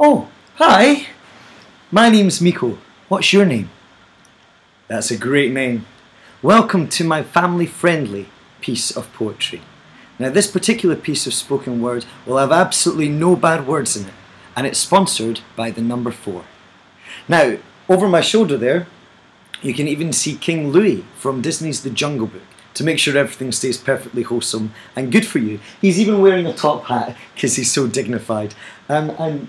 Oh, hi. My name's MiKo. What's your name? That's a great name. Welcome to my family-friendly piece of poetry. Now, this particular piece of spoken word will have absolutely no bad words in it, and it's sponsored by the number 4. Now, over my shoulder there, you can even see King Louis from Disney's The Jungle Book to make sure everything stays perfectly wholesome and good for you. He's even wearing a top hat because he's so dignified. And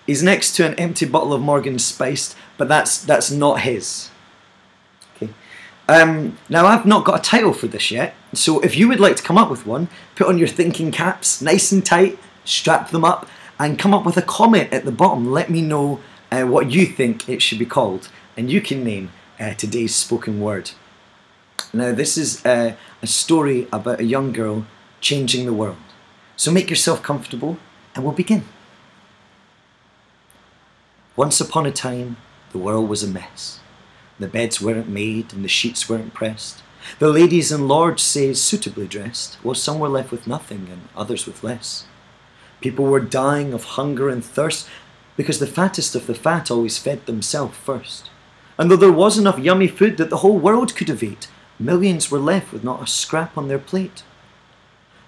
he's next to an empty bottle of Morgan's Spiced, but that's not his. Okay. Now, I've not got a title for this yet, so if you would like to come up with one, put on your thinking caps nice and tight, strap them up, and come up with a comment at the bottom. Let me know what you think it should be called, and you can name today's spoken word. Now, this is a story about a young girl changing the world. So make yourself comfortable, and we'll begin. Once upon a time, the world was a mess. The beds weren't made and the sheets weren't pressed. The ladies and lords say suitably dressed, while some were left with nothing and others with less. People were dying of hunger and thirst because the fattest of the fat always fed themselves first. And though there was enough yummy food that the whole world could have ate, millions were left with not a scrap on their plate.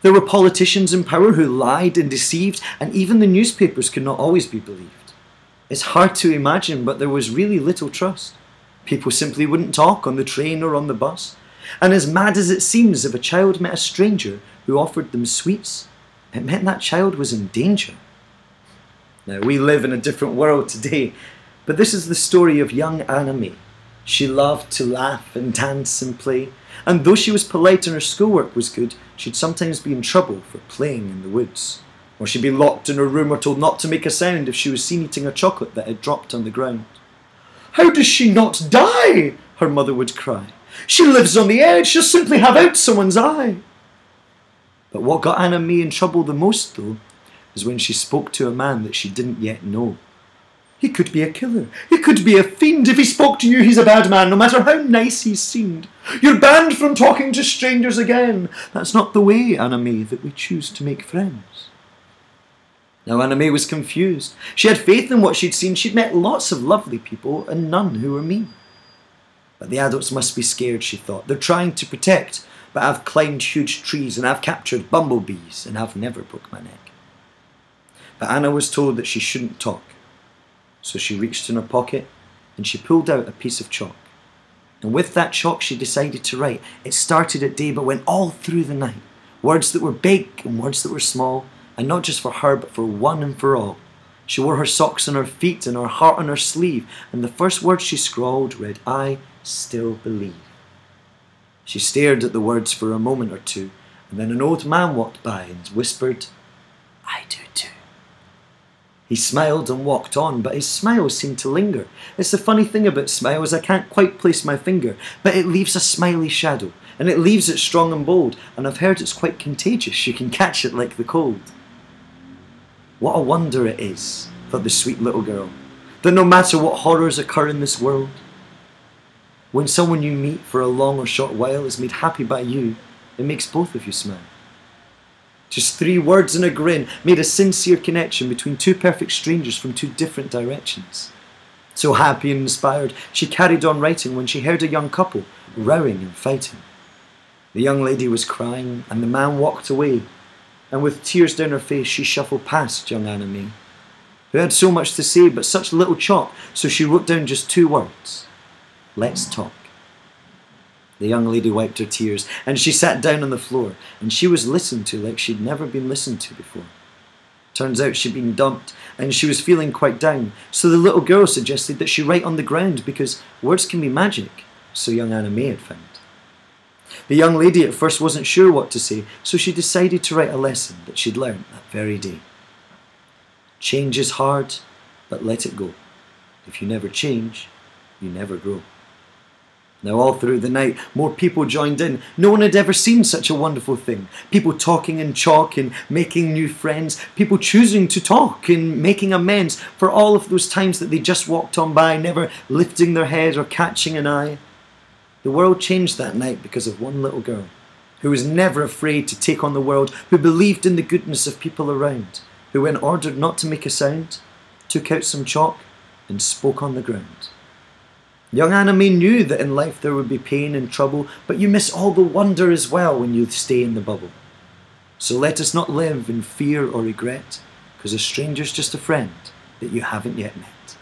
There were politicians in power who lied and deceived, and even the newspapers could not always be believed. It's hard to imagine, but there was really little trust. People simply wouldn't talk on the train or on the bus. And as mad as it seems, if a child met a stranger who offered them sweets, it meant that child was in danger. Now, we live in a different world today, but this is the story of young Anna May. She loved to laugh and dance and play, and though she was polite and her schoolwork was good, she'd sometimes be in trouble for playing in the woods. Or she'd be locked in her room or told not to make a sound if she was seen eating a chocolate that had dropped on the ground. "How does she not die?" her mother would cry. "She lives on the edge, she'll simply have out someone's eye." But what got Anna May in trouble the most, though, was when she spoke to a man that she didn't yet know. "He could be a killer, he could be a fiend. If he spoke to you, he's a bad man, no matter how nice he seemed. You're banned from talking to strangers again. That's not the way, Anna May, that we choose to make friends." Now, Anna May was confused. She had faith in what she'd seen. She'd met lots of lovely people and none who were mean. But the adults must be scared, she thought. They're trying to protect, but I've climbed huge trees and I've captured bumblebees and I've never broke my neck. But Anna was told that she shouldn't talk. So she reached in her pocket and she pulled out a piece of chalk. And with that chalk she decided to write. It started at day but went all through the night. Words that were big and words that were small. And not just for her but for one and for all. She wore her socks on her feet and her heart on her sleeve. And the first word she scrawled read, "I still believe." She stared at the words for a moment or two. And then an old man walked by and whispered, "I do too." He smiled and walked on, but his smile seemed to linger. It's the funny thing about smiles, I can't quite place my finger, but it leaves a smiley shadow, and it leaves it strong and bold, and I've heard it's quite contagious. You can catch it like the cold. What a wonder it is, thought the sweet little girl, that no matter what horrors occur in this world, when someone you meet for a long or short while is made happy by you, it makes both of you smile. Just 3 words and a grin made a sincere connection between 2 perfect strangers from 2 different directions. So happy and inspired, she carried on writing when she heard a young couple rowing and fighting. The young lady was crying and the man walked away, and with tears down her face she shuffled past young Anna May, who had so much to say but such little chalk, so she wrote down just 2 words. "Let's talk." The young lady wiped her tears and she sat down on the floor, and she was listened to like she'd never been listened to before. Turns out she'd been dumped and she was feeling quite down, so the little girl suggested that she write on the ground because words can be magic, so young Anna May had found. The young lady at first wasn't sure what to say, so she decided to write a lesson that she'd learned that very day. Change is hard, but let it go. If you never change, you never grow. Now, all through the night, more people joined in. No one had ever seen such a wonderful thing. People talking in chalk and making new friends. People choosing to talk and making amends for all of those times that they just walked on by, never lifting their head or catching an eye. The world changed that night because of one little girl who was never afraid to take on the world, who believed in the goodness of people around, who, when ordered not to make a sound, took out some chalk and spoke on the ground. Young Anime knew that in life there would be pain and trouble, but you miss all the wonder as well when you stay in the bubble. So let us not live in fear or regret, because a stranger's just a friend that you haven't yet met.